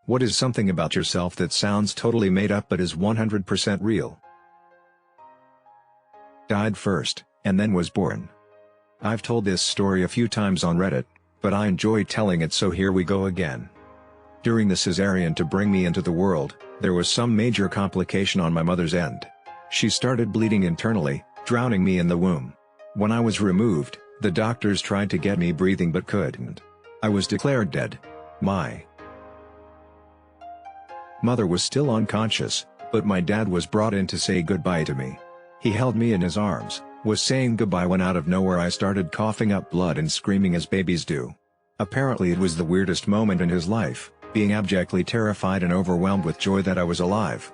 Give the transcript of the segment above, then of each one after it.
What is something about yourself that sounds totally made up but is 100% real? Died first, and then was born. I've told this story a few times on Reddit, but I enjoy telling it, so here we go again. During the cesarean to bring me into the world, there was some major complication on my mother's end. She started bleeding internally, drowning me in the womb. When I was removed, the doctors tried to get me breathing but couldn't. I was declared dead. My mother was still unconscious, but my dad was brought in to say goodbye to me. He held me in his arms, was saying goodbye when out of nowhere I started coughing up blood and screaming as babies do. Apparently it was the weirdest moment in his life, being abjectly terrified and overwhelmed with joy that I was alive.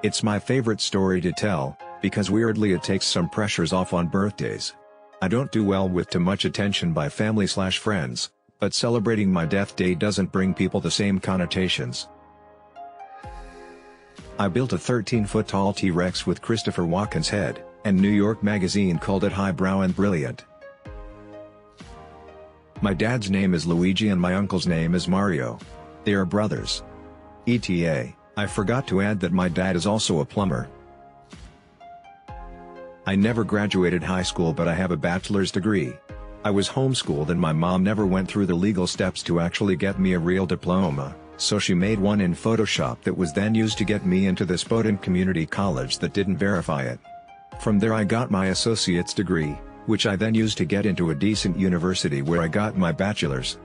It's my favorite story to tell, because weirdly it takes some pressures off on birthdays. I don't do well with too much attention by family/friends, but celebrating my death day doesn't bring people the same connotations. I built a 13-foot-tall T-Rex with Christopher Walken's head, and New York Magazine called it highbrow and brilliant. My dad's name is Luigi and my uncle's name is Mario. They are brothers. ETA, I forgot to add that my dad is also a plumber. I never graduated high school, but I have a bachelor's degree. I was homeschooled and my mom never went through the legal steps to actually get me a real diploma, so she made one in Photoshop that was then used to get me into this podunk community college that didn't verify it. From there I got my associate's degree, which I then used to get into a decent university where I got my bachelor's.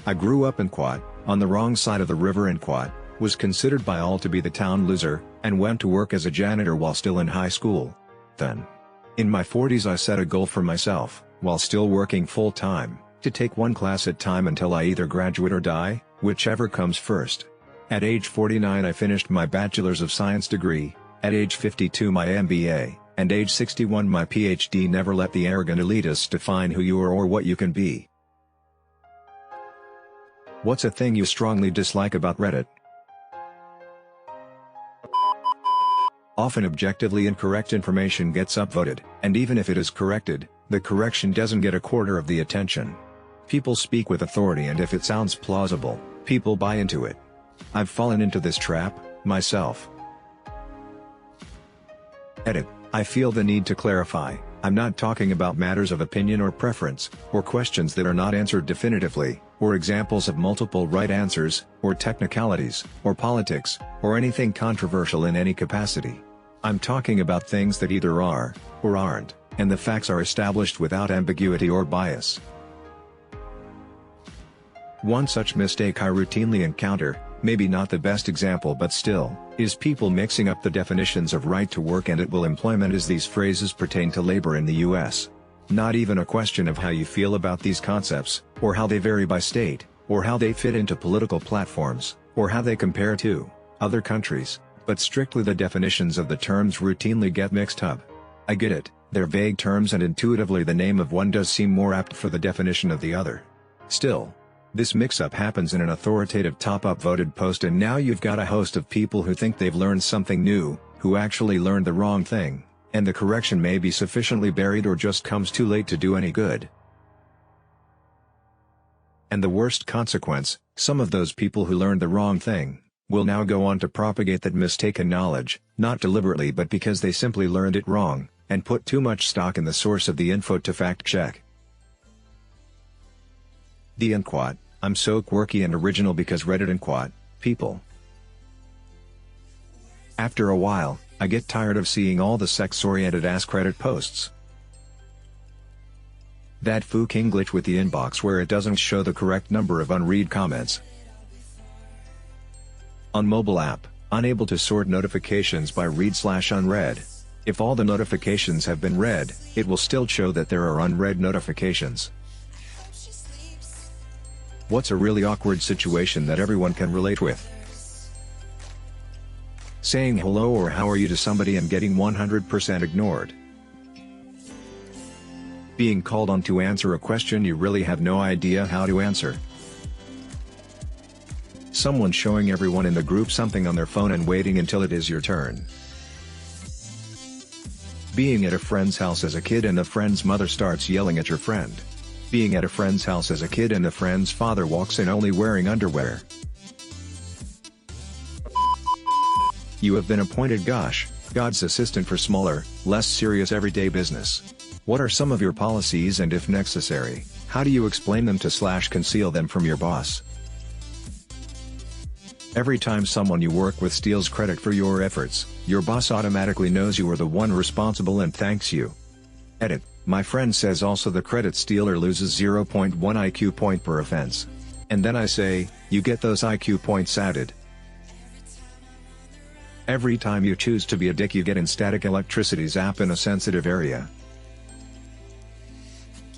I grew up in Quat, on the wrong side of the river in Quat, was considered by all to be the town loser, and went to work as a janitor while still in high school. Then, in my 40s I set a goal for myself, while still working full-time, to take one class at a time until I either graduate or die, whichever comes first. At age 49 I finished my Bachelor's of Science degree, at age 52 my MBA, and age 61 my PhD. Never let the arrogant elitists define who you are or what you can be. What's a thing you strongly dislike about Reddit? Often objectively incorrect information gets upvoted, and even if it is corrected, the correction doesn't get a quarter of the attention. People speak with authority, and if it sounds plausible, people buy into it. I've fallen into this trap, myself. Edit. I feel the need to clarify, I'm not talking about matters of opinion or preference, or questions that are not answered definitively, or examples of multiple right answers, or technicalities, or politics, or anything controversial in any capacity. I'm talking about things that either are, or aren't, and the facts are established without ambiguity or bias. One such mistake I routinely encounter, maybe not the best example but still, is people mixing up the definitions of right to work and at will employment as these phrases pertain to labor in the US. Not even a question of how you feel about these concepts, or how they vary by state, or how they fit into political platforms, or how they compare to other countries, but strictly the definitions of the terms routinely get mixed up. I get it, they're vague terms and intuitively the name of one does seem more apt for the definition of the other. Still, this mix-up happens in an authoritative top-upvoted post, and now you've got a host of people who think they've learned something new, who actually learned the wrong thing, and the correction may be sufficiently buried or just comes too late to do any good. And the worst consequence, some of those people who learned the wrong thing, will now go on to propagate that mistaken knowledge, not deliberately but because they simply learned it wrong, and put too much stock in the source of the info to fact-check. The Unquat, I'm so quirky and original because Reddit Unquat, people. After a while, I get tired of seeing all the sex-oriented AskReddit posts. That fucking glitch with the inbox where it doesn't show the correct number of unread comments. On mobile app, unable to sort notifications by read/unread. If all the notifications have been read, it will still show that there are unread notifications. What's a really awkward situation that everyone can relate with? Saying hello or how are you to somebody and getting 100% ignored. Being called on to answer a question you really have no idea how to answer. Someone showing everyone in the group something on their phone and waiting until it is your turn. Being at a friend's house as a kid and the friend's mother starts yelling at your friend. Being at a friend's house as a kid and the friend's father walks in only wearing underwear. You have been appointed God's assistant for smaller, less serious everyday business. What are some of your policies, and if necessary, how do you explain them to conceal them from your boss? Every time someone you work with steals credit for your efforts, your boss automatically knows you are the one responsible and thanks you. Edit. My friend says also the credit stealer loses 0.1 IQ point per offense. And then I say, you get those IQ points added. Every time you choose to be a dick you get in static electricity zap in a sensitive area.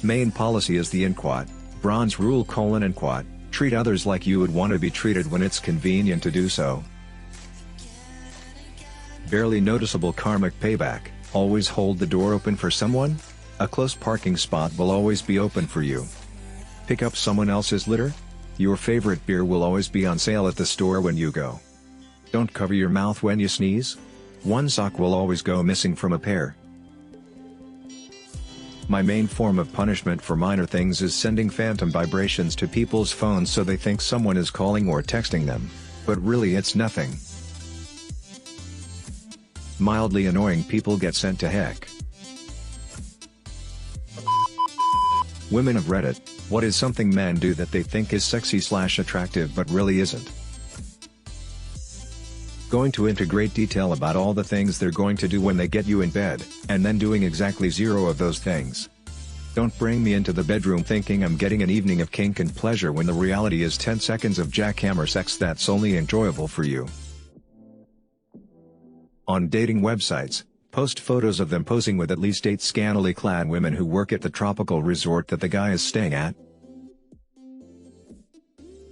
Main policy is the inquat, bronze rule : inquat, treat others like you would want to be treated when it's convenient to do so. Barely noticeable karmic payback, always hold the door open for someone? A close parking spot will always be open for you. Pick up someone else's litter? Your favorite beer will always be on sale at the store when you go. Don't cover your mouth when you sneeze? One sock will always go missing from a pair. My main form of punishment for minor things is sending phantom vibrations to people's phones so they think someone is calling or texting them. But really it's nothing. Mildly annoying people get sent to heck. Women of Reddit, what is something men do that they think is sexy/attractive but really isn't? Going to into great detail about all the things they're going to do when they get you in bed, and then doing exactly 0 of those things. Don't bring me into the bedroom thinking I'm getting an evening of kink and pleasure when the reality is 10 seconds of jackhammer sex that's only enjoyable for you. On dating websites, post photos of them posing with at least 8 scantily clad women who work at the tropical resort that the guy is staying at.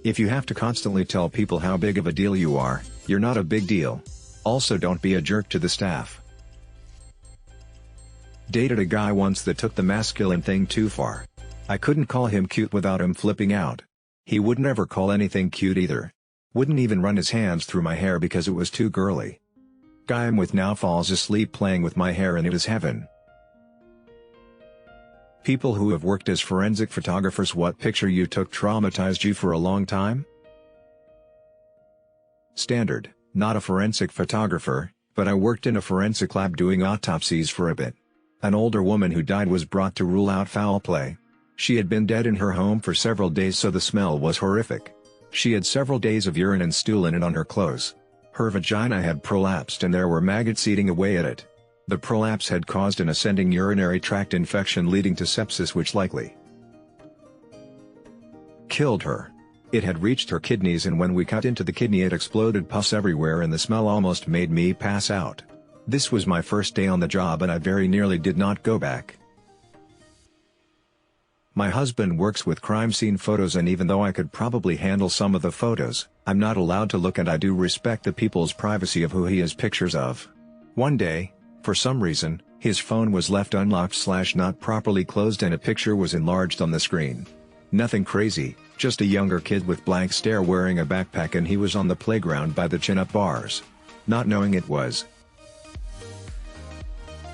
If you have to constantly tell people how big of a deal you are, you're not a big deal. Also, don't be a jerk to the staff. Dated a guy once that took the masculine thing too far. I couldn't call him cute without him flipping out. He would never call anything cute either. Wouldn't even run his hands through my hair because it was too girly. Guy I'm with now falls asleep playing with my hair and it is heaven. People who have worked as forensic photographers, what picture you took traumatized you for a long time? Standard, not a forensic photographer, but I worked in a forensic lab doing autopsies for a bit. An older woman who died was brought to rule out foul play. She had been dead in her home for several days, so the smell was horrific. She had several days of urine and stool in it on her clothes. Her vagina had prolapsed and there were maggots eating away at it. The prolapse had caused an ascending urinary tract infection leading to sepsis, which likely killed her. It had reached her kidneys, and when we cut into the kidney it exploded pus everywhere and the smell almost made me pass out. This was my first day on the job and I very nearly did not go back. My husband works with crime scene photos, and even though I could probably handle some of the photos, I'm not allowed to look, and I do respect the people's privacy of who he has pictures of. One day, for some reason, his phone was left unlocked/not properly closed and a picture was enlarged on the screen. Nothing crazy, just a younger kid with blank stare wearing a backpack, and he was on the playground by the chin-up bars. Not knowing it was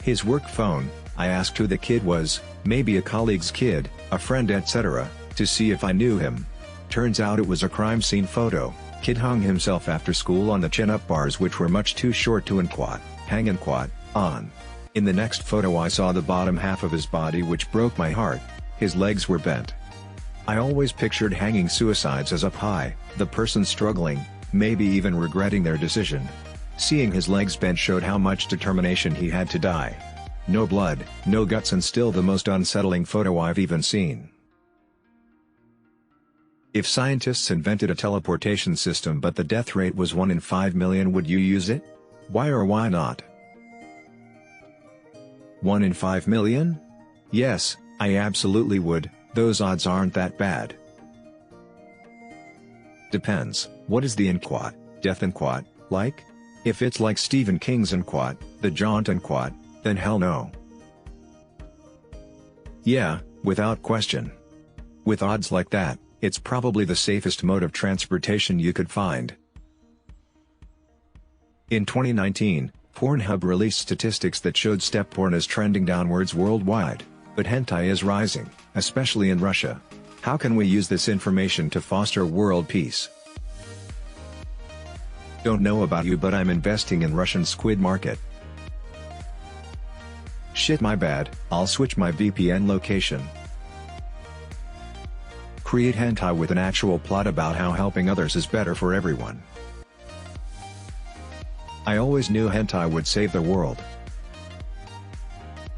his work phone, I asked who the kid was, maybe a colleague's kid, a friend, etc., to see if I knew him. Turns out it was a crime scene photo. Kid hung himself after school on the chin-up bars, which were much too short to hang on. In the next photo I saw the bottom half of his body, which broke my heart. His legs were bent. I always pictured hanging suicides as up high, the person struggling, maybe even regretting their decision. Seeing his legs bent showed how much determination he had to die. No blood, no guts, and still the most unsettling photo I've even seen. If scientists invented a teleportation system but the death rate was 1 in 5 million, would you use it? Why or why not? 1 in 5 million? Yes, I absolutely would. Those odds aren't that bad. Depends, what is the inquat, death inquat, like? If it's like Stephen King's inquat, the jaunt inquat, then hell no. Yeah, without question. With odds like that, it's probably the safest mode of transportation you could find. In 2019, Pornhub released statistics that showed step porn is trending downwards worldwide. But hentai is rising, especially in Russia. How can we use this information to foster world peace? Don't know about you, but I'm investing in Russian squid market. Shit, my bad, I'll switch my VPN location. Create hentai with an actual plot about how helping others is better for everyone. I always knew hentai would save the world.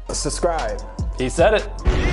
Subscribe. He said it.